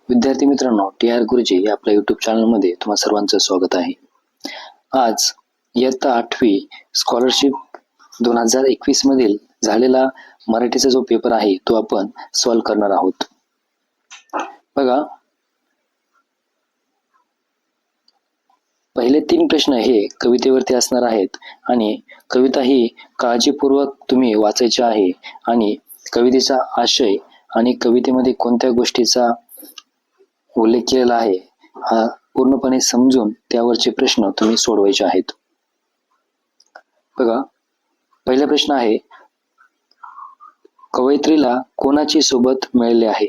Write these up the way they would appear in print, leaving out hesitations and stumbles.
विद्यार्थी मित्रांनो, TR गुरुजी या आपल्या YouTube चॅनलमध्ये तुम्हा सर्वांचं स्वागत आहे. आज इयत्ता 8वी स्कॉलरशिप 2021 मधील झालेला मराठीचा जो पेपर आहे तो आपण सॉल्व्ह करणार आहोत. बघा, पहिले 3 प्रश्न हे कवितेवरती असणार आहेत आणि कविता ही काळजीपूर्वक तुम्ही वाचायची आहे आणि कवितेचा आशय आणि कवितेमध्ये कोणत्या गोष्टीचा उल्लेख केलेला आहे हा पूर्णपणे समजून त्यावरचे प्रश्न तुम्ही सोडवायचे आहेत. बघा, पहिला प्रश्न आहे, कवयित्रीला कोणाची सोबत मिळाली आहे?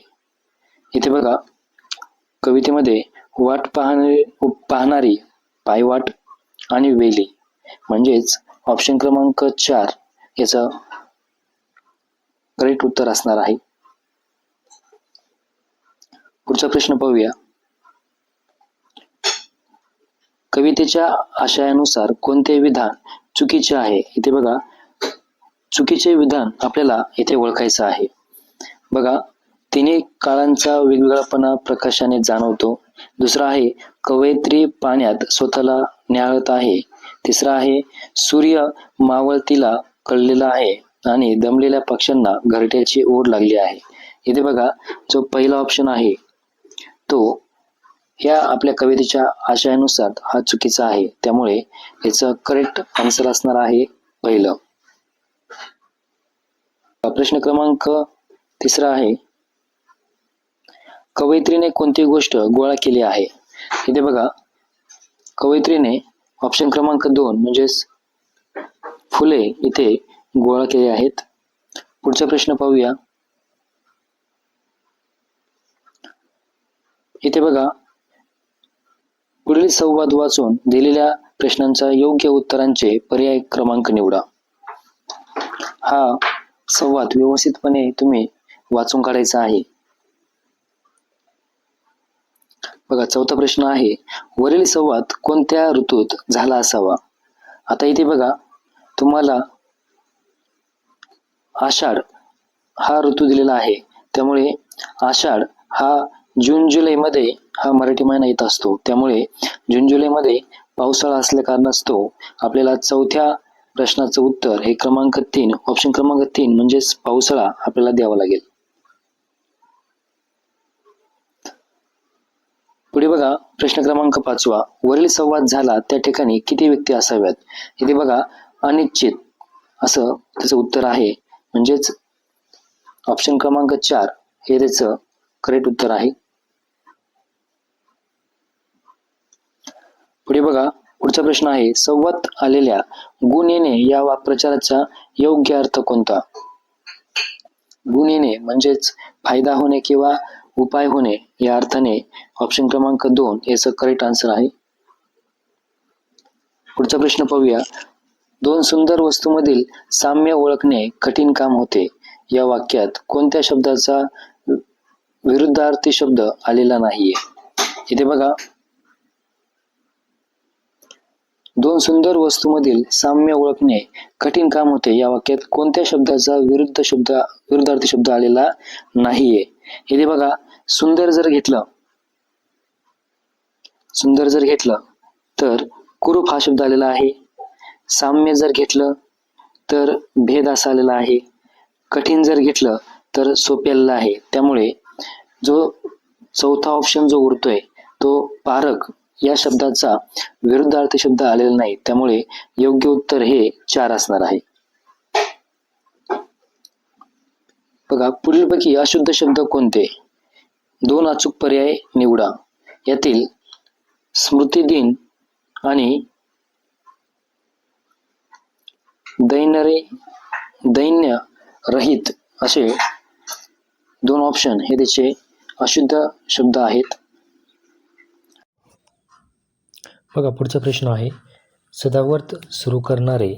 इथे बघा, कवितेमध्ये वाट पाहणारी, पायवाट आणि वेली म्हणजेच ऑप्शन क्रमांक 4 याचं करेक्ट उत्तर असणार आहे. पुढचा प्रश्न पाहूया. कवितेच्या आशयानुसार कोणते विधान चुकीचे आहे? इथे बघा, चुकीचे विधान आपल्याला इथे ओळखायचं आहे. बघा, तिन्ही काळांचा वेगवेगळापणा प्रकाशाने जाणवतो. दुसरा आहे, कवयित्री पाण्यात स्वतःला न्याहाळत आहे. तिसरा आहे, सूर्य मावळतीला कळलेला आहे आणि दमलेल्या पक्ष्यांना घरट्याची ओढ लागली आहे. इथे बघा, जो पहिला ऑप्शन आहे तो ह्या आपल्या कवितेच्या आशयानुसार हा चुकीचा आहे, त्यामुळे याचं करेक्ट आन्सर असणार आहे पहिलं. प्रश्न क्रमांक 3 आहे, कवयित्रीने कोणती गोष्ट गोळा केली आहे? इथे बघा, कवयित्रीने ऑप्शन क्रमांक 2 म्हणजेच फुले इथे गोळा केले आहेत. पुढचा प्रश्न पाहूया. इथे बघा, पुढील संवाद वाचून दिलेल्या प्रश्नांचा योग्य उत्तरांचे पर्याय क्रमांक निवडा. हा संवाद व्यवस्थितपणे तुम्ही वाचून काढायचा आहे. बघा, चौथा प्रश्न आहे, वरील संवाद कोणत्या ऋतूत झाला असावा? आता इथे बघा, तुम्हाला आषाढ हा ऋतू दिलेला आहे, त्यामुळे आषाढ हा जून जुलै मध्ये हा मराठी महिना येत असतो, त्यामुळे जून जुलै मध्ये पावसाळा असल्या कारणास्तव आपल्याला चौथ्या प्रश्नाचं उत्तर हे क्रमांक 3 ऑप्शन क्रमांक 3 म्हणजेच पावसाळा आपल्याला द्यावा लागेल. पुढे बघा, प्रश्न क्रमांक 5, वरील संवाद झाला त्या ठिकाणी किती व्यक्ती असाव्यात? इथे बघा, अनिश्चित असं त्याचं उत्तर आहे, म्हणजेच ऑप्शन क्रमांक 4 हे त्याचं करेक्ट उत्तर आहे. पुढे बघा, पुढचा प्रश्न आहे, संवाद आलेल्या गुण येणे या वाक्प्रचाराचा योग्य अर्थ कोणता? गुण येणे म्हणजेच फायदा होणे किंवा उपाय होणे या अर्थाने ऑप्शन क्रमांक 2 याचं करेक्ट आन्सर आहे. पुढचा प्रश्न पाहूया. दोन सुंदर वस्तूंमधील साम्य ओळखणे कठीण काम होते या वाक्यात कोणत्या शब्दाचा विरुद्धार्थी शब्द आलेला नाहीये? इथे बघा, दोन सुंदर वस्तूंमधील साम्य ओळखणे कठीण काम होते या वाक्यात कोणत्या शब्दाचा विरुद्धार्थी शब्द आलेला नाहीये? इथे बघा, सुंदर जर घेतलं तर कुरूप हा शब्द आलेला आहे. साम्य जर घेतलं तर भेद असा आलेला आहे. कठीण जर घेतलं तर सोपे आलेला आहे. त्यामुळे जो चौथा ऑप्शन जो उरतोय तो पारक या शब्दाचा विरुद्धार्थी शब्द आलेला नाही, त्यामुळे योग्य उत्तर हे 4 असणार आहे. बघा, पुढीलपैकी अशुद्ध शब्द कोणते? 2 अचूक पर्याय निवडा. यातील स्मृतिदिन आणि दैन्य रहित असे 2 ऑप्शन हे त्याचे अशुद्ध शब्द आहेत. बघा, पुढचा प्रश्न आहे, सदाव्रत सुरू करणारे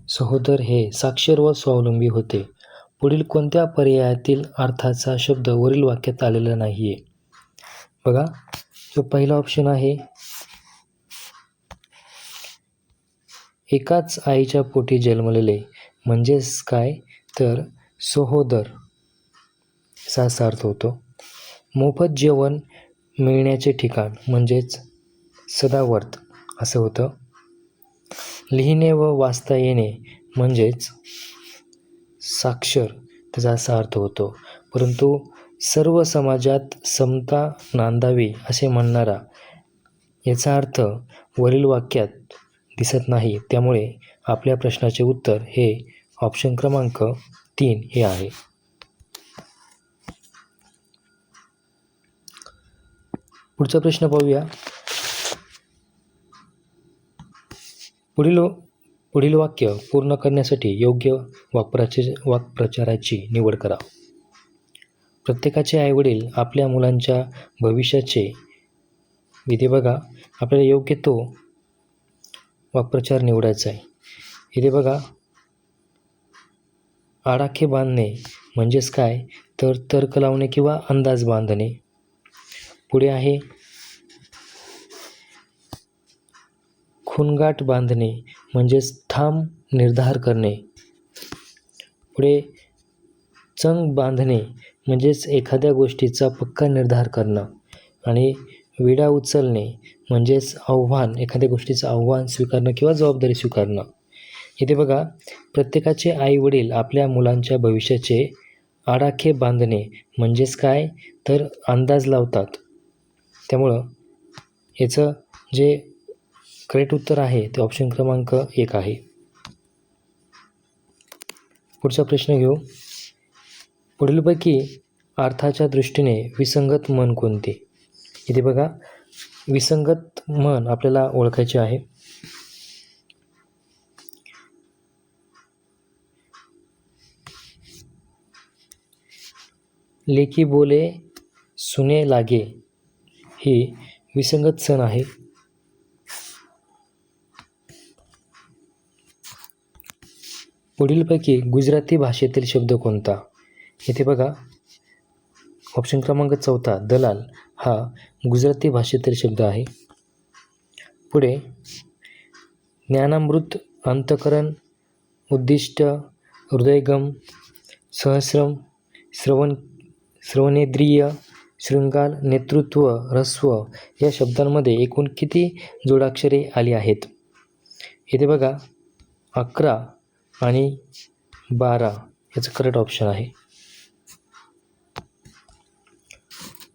सहोदर हे साक्षर व स्वावलंबी होते. पुढील कोणत्या पर्यायातील अर्थाचा शब्द वरील वाक्यात आलेला नाहीये? बघा, जो पहिला ऑप्शन आहे, एकाच आईच्या पोटी जन्मलेले म्हणजेच काय तर सहोदर असा अर्थ होतो. मोफत जेवण मिळण्याचे ठिकाण म्हणजेच सदावर्त असं होतं. लिहिणे व वाचता येणे म्हणजेच साक्षर त्याचा असा अर्थ होतो. परंतु सर्व समाजात समता नांदावी असे म्हणणारा याचा अर्थ वरील वाक्यात दिसत नाही. त्यामुळे आपल्या प्रश्नाचे उत्तर हे ऑप्शन क्रमांक 3 हे आहे. पुढचा प्रश्न पाहूया. पुढील वाक्य पूर्ण करण्यासाठी योग्य वाक्प्रचाराची निवड करा. प्रत्येकाचे आईवडील आपल्या मुलांच्या भविष्याचे इथे बघा आपल्याला योग्य तो वाक्प्रचार निवडायचा आहे. इथे बघा आडाखे बांधणे म्हणजेच काय तर तर्क लावणे किंवा अंदाज बांधणे. पुढे आहे खूणगाठ बांधणे म्हणजेच ठाम निर्धार करणे. पुढे चंग बांधणे म्हणजेच एखाद्या गोष्टीचा पक्का निर्धार करणं. आणि विडा उचलणे म्हणजेच एखाद्या गोष्टीचं आव्हान स्वीकारणं किंवा जबाबदारी स्वीकारणं. इथे बघा प्रत्येकाचे आई वडील आपल्या मुलांच्या भविष्याचे आडाखे बांधणे म्हणजेच काय तर अंदाज लावतात. त्यामुळं याचं जे करेक्ट उत्तर आहे ते ऑप्शन क्रमांक 1 आहे. पुढचा प्रश्न घेऊ. पुढीलपैकी अर्थाच्या दृष्टीने विसंगत म्हण कोणते? इथे बघा विसंगत म्हण आपल्याला ओळखायची आहे. लेकी बोले सुने लागे ही विसंगत सण आहे. पुढीलपैकी गुजराती भाषेतील शब्द कोणता? इथे बघा ऑप्शन क्रमांक 4 दलाल हा गुजराती भाषेतील शब्द आहे. पुढे ज्ञानामृत, अंतःकरण, उद्दिष्ट, हृदयगम, सहस्रम, श्रवणेंद्रिय, शृंगार, नेतृत्व, ह्रस्व या शब्दांमध्ये एकूण किती जोडाक्षरे आली आहेत? इथे बघा 11 आणि 12 याचं करेक्ट ऑप्शन आहे.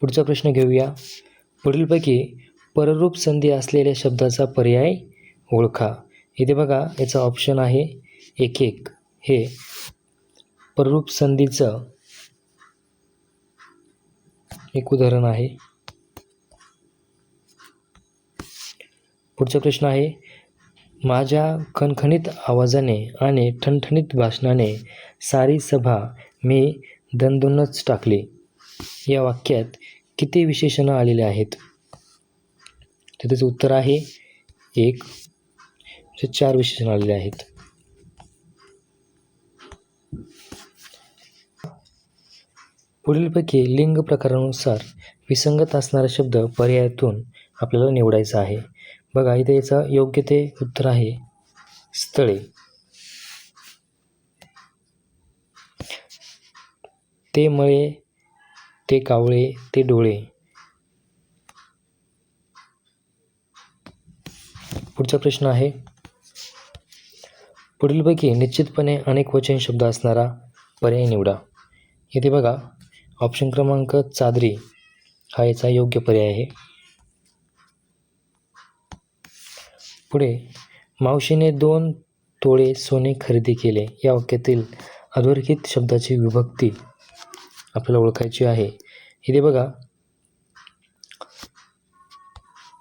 पुढचा प्रश्न घेऊया. पुढीलपैकी पररूप संधी असलेल्या शब्दाचा पर्याय ओळखा. इथे बघा याचा ऑप्शन आहे 1 हे पररूप संधीचं एक उदाहरण आहे. पुढचा प्रश्न आहे माझ्या खणखणीत आवाजाने आणि ठणठणीत भाषणाने सारी सभा मी दणदणच टाकली. या वाक्यात किती विशेषणं आलेली आहेत? तर त्याचं उत्तर आहे 1. 4 विशेषणं आलेली आहेत. पुढीलपैकी लिंग प्रकारानुसार विसंगत असणारा शब्द पर्यायातून आपल्याला निवडायचा आहे. बघा इथे याचं योग्य ते उत्तर आहे स्थळे. ते मळे, ते कावळे, ते डोळे. पुढचा प्रश्न आहे पुढीलपैकी निश्चितपणे अनेक वचन शब्द असणारा पर्याय निवडा. इथे बघा ऑप्शन क्रमांक चादरी हा याचा योग्य पर्याय आहे. पुढे मावशीने 2 तोळे सोने खरेदी केले. या वाक्यातील अधोरेखित शब्दाची विभक्ती आपल्याला ओळखायची आहे. इथे बघा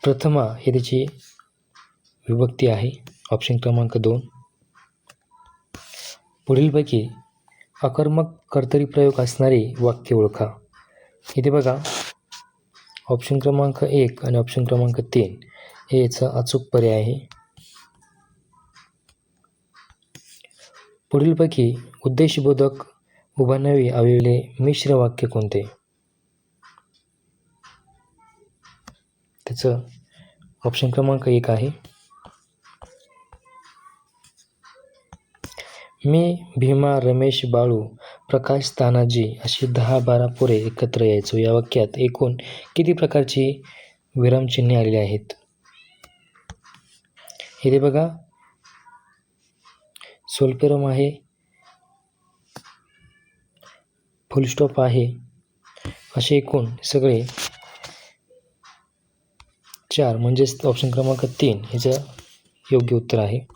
प्रथमा हे त्याची विभक्ती आहे ऑप्शन क्रमांक 2. पुढीलपैकी अकर्मक कर्तरी प्रयोग असणारी वाक्य ओळखा. इथे बघा ऑप्शन क्रमांक 1 आणि ऑप्शन क्रमांक 3 हे याचा अचूक पर्याय आहे. पुढीलपैकी उद्देशबोधक उभारणारी आलेले मिश्र वाक्य कोणते? त्याचं ऑप्शन क्रमांक 1 आहे. मी, भीमा, रमेश, बाळू, प्रकाश, तानाजी अशी 10-12 पोरे एकत्र यायचो. या वाक्यात एकूण किती प्रकारची विरामचिन्हे आलेली आहेत? इथे बघा स्वल्पविराम आहे, फुलस्टॉप आहे, असे एकूण सगळे 4 म्हणजेच ऑप्शन क्रमांक 3 ह्याचं योग्य उत्तर आहे.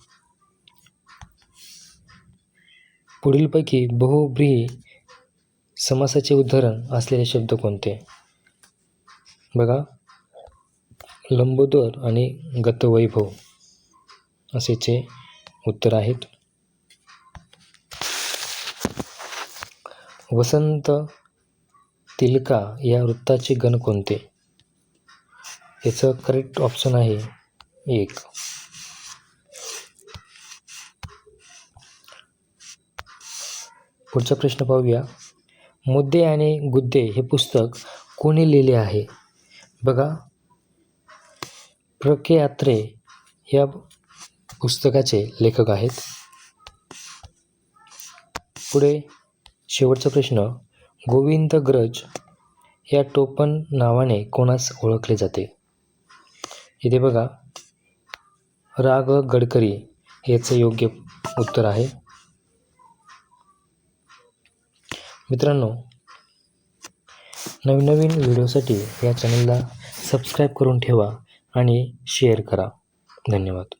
पुढीलपैकी बहुव्रीही समासाचे उदाहरण असलेले शब्द कोणते? बघा लंबोदर आणि गतवैभव असेचे उत्तर आहेत. वसंत तिलका या वृत्ताचे गण कोणते? याचं करेक्ट ऑप्शन आहे 1. पुढचा प्रश्न पाहूया. मुद्दे आणि गुद्दे हे पुस्तक कोणी लिहिले आहे? बघा प्र. के. अत्रे या पुस्तकाचे लेखक आहेत. पुढे शेवटचा प्रश्न. गोविंदग्रज या टोपण नावाने कोणास ओळखले जाते? इथे बघा रा. ग. गडकरी याचं योग्य उत्तर आहे. मित्रांनो, नवीन व्हिडिओसाठी या चॅनलला सबस्क्राईब करून ठेवा आणि शेअर करा. धन्यवाद.